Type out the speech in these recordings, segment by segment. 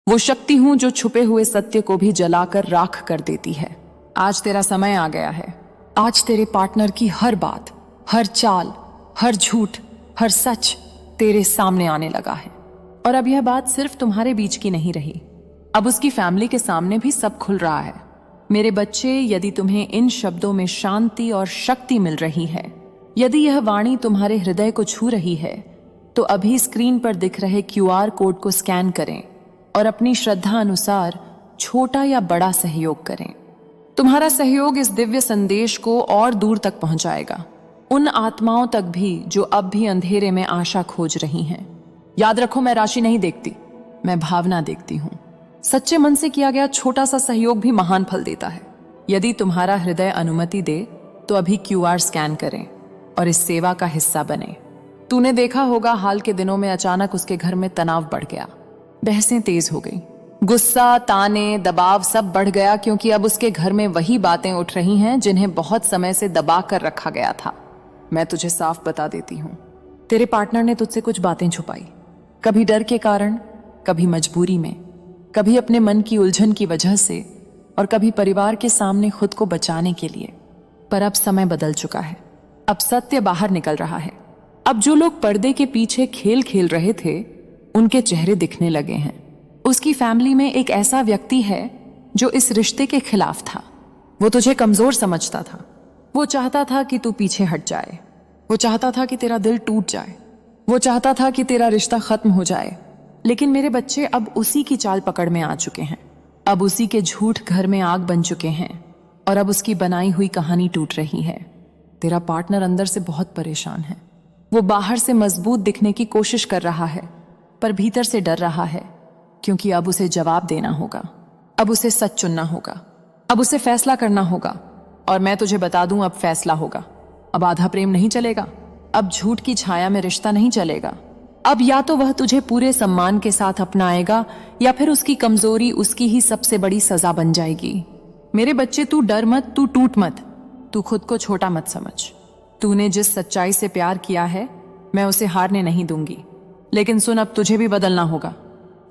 वो शक्ति हूं जो छुपे हुए सत्य को भी जलाकर राख कर देती है। आज तेरा समय आ गया है। आज तेरे पार्टनर की हर बात, हर चाल, हर झूठ, हर सच तेरे सामने आने लगा है। और अब यह बात सिर्फ तुम्हारे बीच की नहीं रही, अब उसकी फैमिली के सामने भी सब खुल रहा है। मेरे बच्चे, यदि तुम्हें इन शब्दों में शांति और शक्ति मिल रही है, यदि यह वाणी तुम्हारे हृदय को छू रही है, तो अभी स्क्रीन पर दिख रहे QR कोड को स्कैन करें और अपनी श्रद्धा अनुसार छोटा या बड़ा सहयोग करें। तुम्हारा सहयोग इस दिव्य संदेश को और दूर तक पहुंचाएगा, उन आत्माओं तक भी जो अब भी अंधेरे में आशा खोज रही हैं। याद रखो, मैं राशि नहीं देखती, मैं भावना देखती हूं। सच्चे मन से किया गया छोटा सा सहयोग भी महान फल देता है। यदि तुम्हारा हृदय अनुमति दे तो अभी QR स्कैन करें और इस सेवा का हिस्सा बने। तूने देखा होगा, हाल के दिनों में अचानक उसके घर में तनाव बढ़ गया, बहसें तेज हो गई, गुस्सा, ताने, दबाव सब बढ़ गया, क्योंकि अब उसके घर में वही बातें उठ रही हैं जिन्हें बहुत समय से दबा कर रखा गया था। मैं तुझे साफ बता देती हूं, तेरे पार्टनर ने तुझसे कुछ बातें छुपाई, कभी डर के कारण, कभी मजबूरी में, कभी अपने मन की उलझन की वजह से, और कभी परिवार के सामने खुद को बचाने के लिए। पर अब समय बदल चुका है, अब सत्य बाहर निकल रहा है। अब जो लोग पर्दे के पीछे खेल खेल रहे थे, उनके चेहरे दिखने लगे हैं। उसकी फैमिली में एक ऐसा व्यक्ति है जो इस रिश्ते के खिलाफ था। वो तुझे कमजोर समझता था, वो चाहता था कि तू पीछे हट जाए, वो चाहता था कि तेरा दिल टूट जाए, वो चाहता था कि तेरा रिश्ता खत्म हो जाए। लेकिन मेरे बच्चे अब उसी की चाल पकड़ में आ चुके हैं, अब उसी के झूठ घर में आग बन चुके हैं, और अब उसकी बनाई हुई कहानी टूट रही है। तेरा पार्टनर अंदर से बहुत परेशान है। वो बाहर से मजबूत दिखने की कोशिश कर रहा है, पर भीतर से डर रहा है, क्योंकि अब उसे जवाब देना होगा, अब उसे सच चुनना होगा, अब उसे फैसला करना होगा। और मैं तुझे बता दूं, अब फैसला होगा। अब आधा प्रेम नहीं चलेगा, अब झूठ की छाया में रिश्ता नहीं चलेगा। अब या तो वह तुझे पूरे सम्मान के साथ अपनाएगा, या फिर उसकी कमजोरी उसकी ही सबसे बड़ी सजा बन जाएगी। मेरे बच्चे, तू डर मत, तू टूट मत, तू खुद को छोटा मत समझ। तूने जिस सच्चाई से प्यार किया है, मैं उसे हारने नहीं दूंगी। लेकिन सुन, अब तुझे भी बदलना होगा।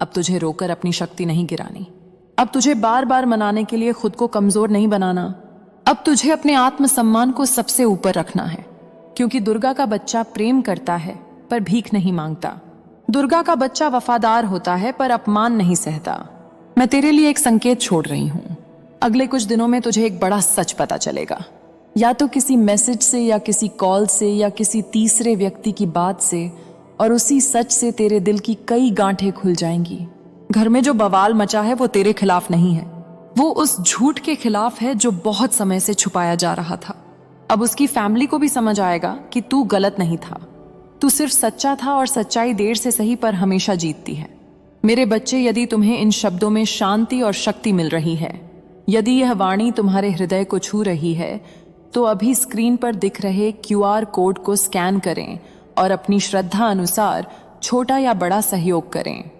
अब तुझे रोकर अपनी शक्ति नहीं गिरानी, अब तुझे बार बार मनाने के लिए खुद को कमजोर नहीं बनाना। अब तुझे अपने आत्मसम्मान को सबसे ऊपर रखना है, क्योंकि दुर्गा का बच्चा प्रेम करता है पर भीख नहीं मांगता। दुर्गा का बच्चा वफादार होता है पर अपमान नहीं सहता। मैं तेरे लिए एक संकेत छोड़ रही हूं। अगले कुछ दिनों में तुझे एक बड़ा सच पता चलेगा, या तो किसी मैसेज से, या किसी कॉल से, या किसी तीसरे व्यक्ति की बात से, और उसी सच से तेरे दिल की कई गांठें खुल जाएंगी। घर में जो बवाल मचा है वो तेरे खिलाफ नहीं है, वो उस झूठ के खिलाफ है जो बहुत समय से छुपाया जा रहा था। अब उसकी फैमिली को भी समझ आएगा कि तू गलत नहीं था, तू सिर्फ सच्चा था, और सच्चाई देर से सही पर हमेशा जीतती है। मेरे बच्चे, यदि तुम्हें इन शब्दों में शांति और शक्ति मिल रही है, यदि यह वाणी तुम्हारे हृदय को छू रही है, तो अभी स्क्रीन पर दिख रहे QR कोड को स्कैन करें और अपनी श्रद्धा अनुसार छोटा या बड़ा सहयोग करें।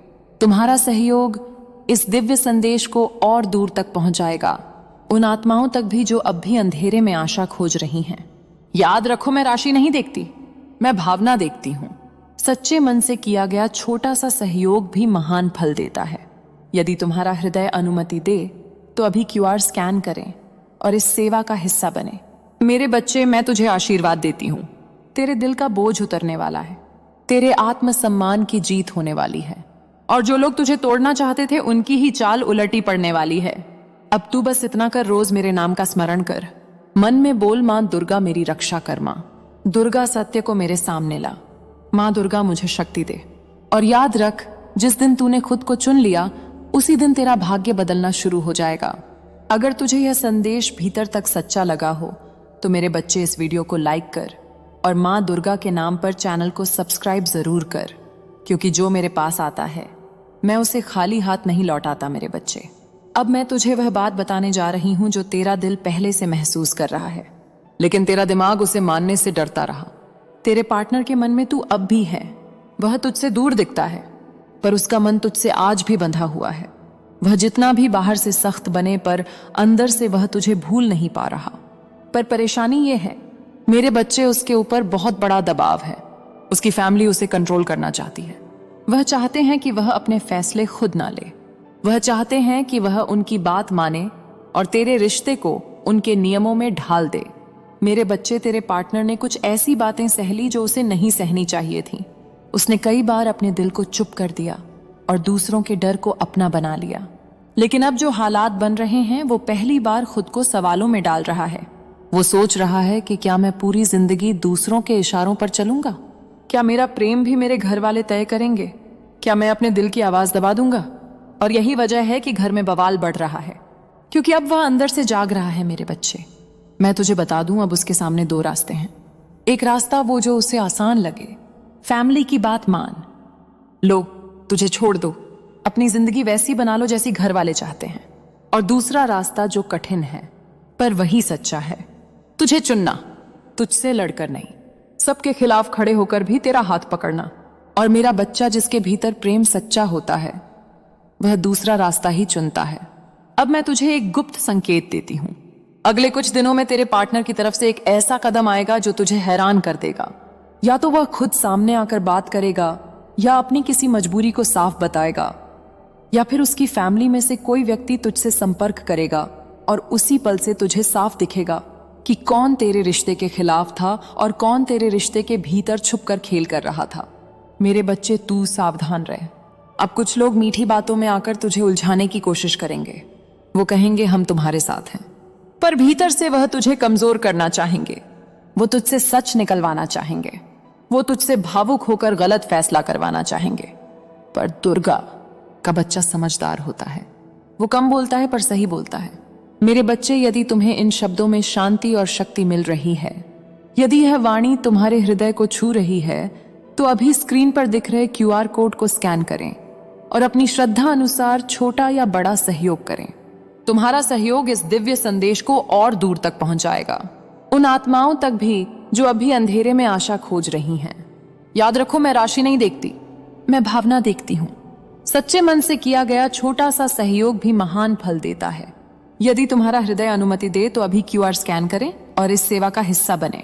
तुम्हारा सहयोग इस दिव्य संदेश को और दूर तक पहुंचाएगा, उन आत्माओं तक भी जो अब भी अंधेरे में आशा खोज रही हैं। याद रखो, मैं राशि नहीं देखती, मैं भावना देखती हूं। सच्चे मन से किया गया छोटा सा सहयोग भी महान फल देता है। यदि तुम्हारा हृदय अनुमति दे तो अभी QR स्कैन करें और इस सेवा का हिस्सा बने। मेरे बच्चे, मैं तुझे आशीर्वाद देती हूं। तेरे दिल का बोझ उतरने वाला है, तेरे आत्मसम्मान की जीत होने वाली है, और जो लोग तुझे तोड़ना चाहते थे उनकी ही चाल उलटी पड़ने वाली है। अब तू बस इतना कर, रोज मेरे नाम का स्मरण कर, मन में बोल, मां दुर्गा मेरी रक्षा कर, मां दुर्गा सत्य को मेरे सामने ला, मां दुर्गा मुझे शक्ति दे। और याद रख, जिस दिन तूने खुद को चुन लिया, उसी दिन तेरा भाग्य बदलना शुरू हो जाएगा। अगर तुझे यह संदेश भीतर तक सच्चा लगा हो तो मेरे बच्चे, इस वीडियो को लाइक कर और मां दुर्गा के नाम पर चैनल को सब्सक्राइब जरूर कर, क्योंकि जो मेरे पास आता है मैं उसे खाली हाथ नहीं लौटाता। मेरे बच्चे, अब मैं तुझे वह बात बताने जा रही हूं जो तेरा दिल पहले से महसूस कर रहा है, लेकिन तेरा दिमाग उसे मानने से डरता रहा। तेरे पार्टनर के मन में तू अब भी है, वह तुझसे दूर दिखता है, पर उसका मन तुझसे आज भी बंधा हुआ है। वह जितना भी बाहर से सख्त बने, पर अंदर से वह तुझे भूल नहीं पा रहा। पर परेशानी ये है, मेरे बच्चे, उसके ऊपर बहुत बड़ा दबाव है। उसकी फैमिली उसे कंट्रोल करना चाहती है। वह चाहते हैं कि वह अपने फैसले खुद ना ले, वह चाहते हैं कि वह उनकी बात माने और तेरे रिश्ते को उनके नियमों में ढाल दे। मेरे बच्चे, तेरे पार्टनर ने कुछ ऐसी बातें सह ली जो उसे नहीं सहनी चाहिए थी। उसने कई बार अपने दिल को चुप कर दिया और दूसरों के डर को अपना बना लिया। लेकिन अब जो हालात बन रहे हैं वो पहली बार खुद को सवालों में डाल रहा है। वो सोच रहा है कि क्या मैं पूरी जिंदगी दूसरों के इशारों पर चलूंगा? क्या मेरा प्रेम भी मेरे घर वाले तय करेंगे? क्या मैं अपने दिल की आवाज दबा दूंगा? और यही वजह है कि घर में बवाल बढ़ रहा है, क्योंकि अब वह अंदर से जाग रहा है। मेरे बच्चे, मैं तुझे बता दूं, अब उसके सामने दो रास्ते हैं। एक रास्ता वो जो उसे आसान लगे, फैमिली की बात मान लो, तुझे छोड़ दो, अपनी जिंदगी वैसी बना लो जैसी घर वाले चाहते हैं। और दूसरा रास्ता जो कठिन है पर वही सच्चा है, तुझे चुनना, तुझसे लड़कर नहीं, सबके खिलाफ खड़े होकर भी तेरा हाथ पकड़ना। और मेरा बच्चा, जिसके भीतर प्रेम सच्चा होता है वह दूसरा रास्ता ही चुनता है। अब मैं तुझे एक गुप्त संकेत देती हूं। अगले कुछ दिनों में तेरे पार्टनर की तरफ से एक ऐसा कदम आएगा जो तुझे हैरान कर देगा। या तो वह खुद सामने आकर बात करेगा, या अपनी किसी मजबूरी को साफ बताएगा, या फिर उसकी फैमिली में से कोई व्यक्ति तुझसे संपर्क करेगा और उसी पल से तुझे साफ दिखेगा कि कौन तेरे रिश्ते के खिलाफ था और कौन तेरे रिश्ते के भीतर छुपकर खेल कर रहा था। मेरे बच्चे, तू सावधान रहे। अब कुछ लोग मीठी बातों में आकर तुझे उलझाने की कोशिश करेंगे। वो कहेंगे हम तुम्हारे साथ हैं, पर भीतर से वह तुझे कमजोर करना चाहेंगे। वो तुझसे सच निकलवाना चाहेंगे। वो तुझसे भावुक होकर गलत फैसला करवाना चाहेंगे। पर दुर्गा का बच्चा समझदार होता है। वो कम बोलता है पर सही बोलता है। मेरे बच्चे, यदि तुम्हें इन शब्दों में शांति और शक्ति मिल रही है, यदि यह वाणी तुम्हारे हृदय को छू रही है, तो अभी स्क्रीन पर दिख रहे QR कोड को स्कैन करें और अपनी श्रद्धा अनुसार छोटा या बड़ा सहयोग करें। तुम्हारा सहयोग इस दिव्य संदेश को और दूर तक पहुंचाएगा, उन आत्माओं तक भी जो अभी अंधेरे में आशा खोज रही हैं। याद रखो, मैं राशि नहीं देखती, मैं भावना देखती हूं। सच्चे मन से किया गया छोटा सा सहयोग भी महान फल देता है। यदि तुम्हारा हृदय अनुमति दे तो अभी QR स्कैन करें और इस सेवा का हिस्सा बने।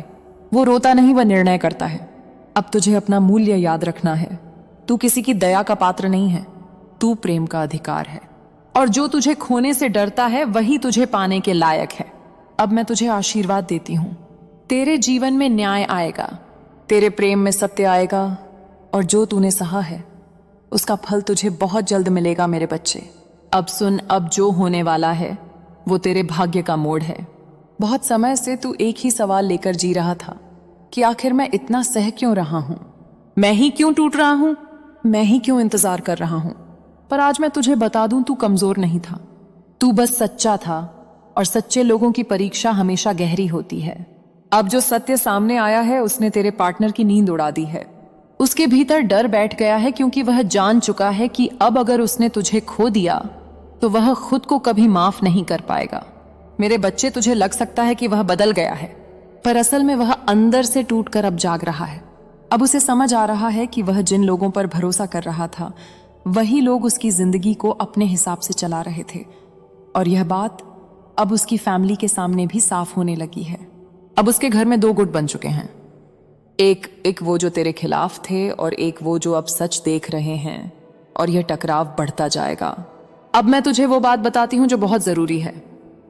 वो रोता नहीं, वह निर्णय करता है। अब तुझे अपना मूल्य याद रखना है। तू किसी की दया का पात्र नहीं है, तू प्रेम का अधिकार है। और जो तुझे खोने से डरता है वही तुझे पाने के लायक है। अब मैं तुझे आशीर्वाद देती हूं। तेरे जीवन में न्याय आएगा, तेरे प्रेम में सत्य आएगा, और जो तूने सहा है उसका फल तुझे बहुत जल्द मिलेगा। मेरे बच्चे, अब सुन, अब जो होने वाला है वो तेरे भाग्य का मोड़ है। बहुत समय से तू एक ही सवाल लेकर जी रहा था कि आखिर मैं इतना सह क्यों रहा हूं, मैं ही क्यों टूट रहा हूं, मैं ही क्यों इंतजार कर रहा हूं। पर आज मैं तुझे बता दूं, तू कमजोर नहीं था, तू बस सच्चा था। और सच्चे लोगों की परीक्षा हमेशा गहरी होती है। अब जो सत्य सामने आया है उसने तेरे पार्टनर की नींद उड़ा दी है। उसके भीतर डर बैठ गया है, क्योंकि वह जान चुका है कि अब अगर उसने तुझे खो दिया तो वह खुद को कभी माफ नहीं कर पाएगा। मेरे बच्चे, तुझे लग सकता है कि वह बदल गया है, पर असल में वह अंदर से टूटकर अब जाग रहा है। अब उसे समझ आ रहा है कि वह जिन लोगों पर भरोसा कर रहा था वही लोग उसकी जिंदगी को अपने हिसाब से चला रहे थे। और यह बात अब उसकी फैमिली के सामने भी साफ होने लगी है। अब उसके घर में दो गुट बन चुके हैं, एक वो जो तेरे खिलाफ थे और एक वो जो अब सच देख रहे हैं। और यह टकराव बढ़ता जाएगा। अब मैं तुझे वो बात बताती हूं जो बहुत जरूरी है।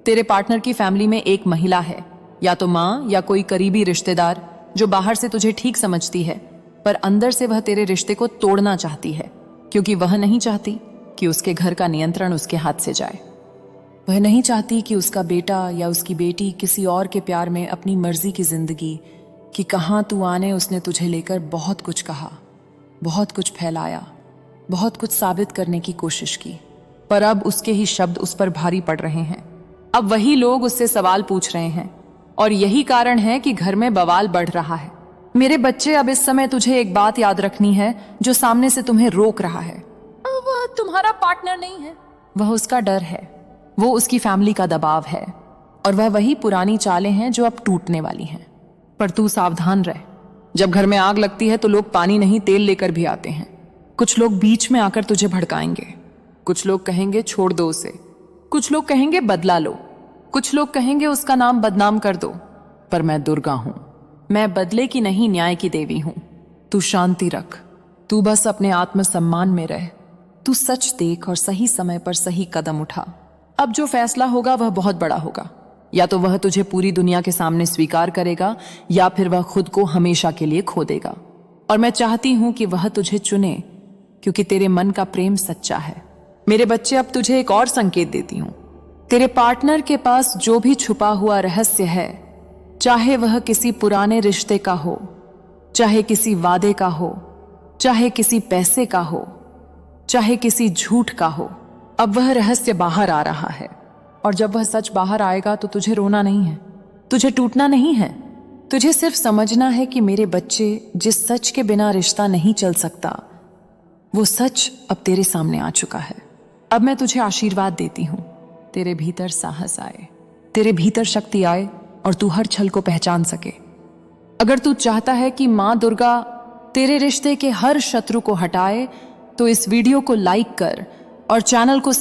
तेरे पार्टनर की फैमिली में एक महिला है, या तो माँ या कोई करीबी रिश्तेदार, जो बाहर से तुझे ठीक समझती है पर अंदर से वह तेरे रिश्ते को तोड़ना चाहती है, क्योंकि वह नहीं चाहती कि उसके घर का नियंत्रण उसके हाथ से जाए। वह नहीं चाहती कि उसका बेटा या उसकी बेटी किसी और के प्यार में अपनी मर्जी की जिंदगी कि कहाँ तू आने उसने तुझे लेकर बहुत कुछ कहा, बहुत कुछ फैलाया, बहुत कुछ साबित करने की कोशिश की, पर अब उसके ही शब्द उस पर भारी पड़ रहे हैं। अब वही लोग उससे सवाल पूछ रहे हैं और यही कारण है कि घर में बवाल बढ़ रहा है। मेरे बच्चे, अब इस समय तुझे एक बात याद रखनी है जो सामने से तुम्हें रोक रहा है। वह तुम्हारा पार्टनर नहीं है, वह उसका डर है, वो उसकी फैमिली का दबाव है, और वह वही पुरानी चालें हैं जो अब टूटने वाली हैं। पर तू सावधान रह। जब घर में आग लगती है तो लोग पानी नहीं तेल लेकर भी आते हैं। कुछ लोग बीच में आकर तुझे भड़काएंगे, कुछ लोग कहेंगे छोड़ दो उसे, कुछ लोग कहेंगे बदला लो, कुछ लोग कहेंगे उसका नाम बदनाम कर दो। पर मैं दुर्गा हूं, मैं बदले की नहीं न्याय की देवी हूं। तू शांति रख, तू बस अपने आत्मसम्मान में रह। तू सच देख और सही समय पर सही कदम उठा। अब जो फैसला होगा वह बहुत बड़ा होगा। या तो वह तुझे पूरी दुनिया के सामने स्वीकार करेगा या फिर वह खुद को हमेशा के लिए खो देगा। और मैं चाहती हूं कि वह तुझे चुने, क्योंकि तेरे मन का प्रेम सच्चा है। मेरे बच्चे, अब तुझे एक और संकेत देती हूं। तेरे पार्टनर के पास जो भी छुपा हुआ रहस्य है, चाहे वह किसी पुराने रिश्ते का हो, चाहे किसी वादे का हो, चाहे किसी पैसे का हो, चाहे किसी झूठ का हो, अब वह रहस्य बाहर आ रहा है। और जब वह सच बाहर आएगा तो तुझे रोना नहीं है, तुझे टूटना नहीं है। तुझे सिर्फ समझना है कि मेरे बच्चे, जिस सच के बिना रिश्ता नहीं चल सकता, वो सच अब तेरे सामने आ चुका है। अब मैं तुझे आशीर्वाद देती हूं। तेरे भीतर साहस आए, तेरे भीतर शक्ति आए और तू हर छल को पहचान सके। अगर तू चाहता है कि मां दुर्गा तेरे रिश्ते के हर शत्रु को हटाए, तो इस वीडियो को लाइक कर और चैनल को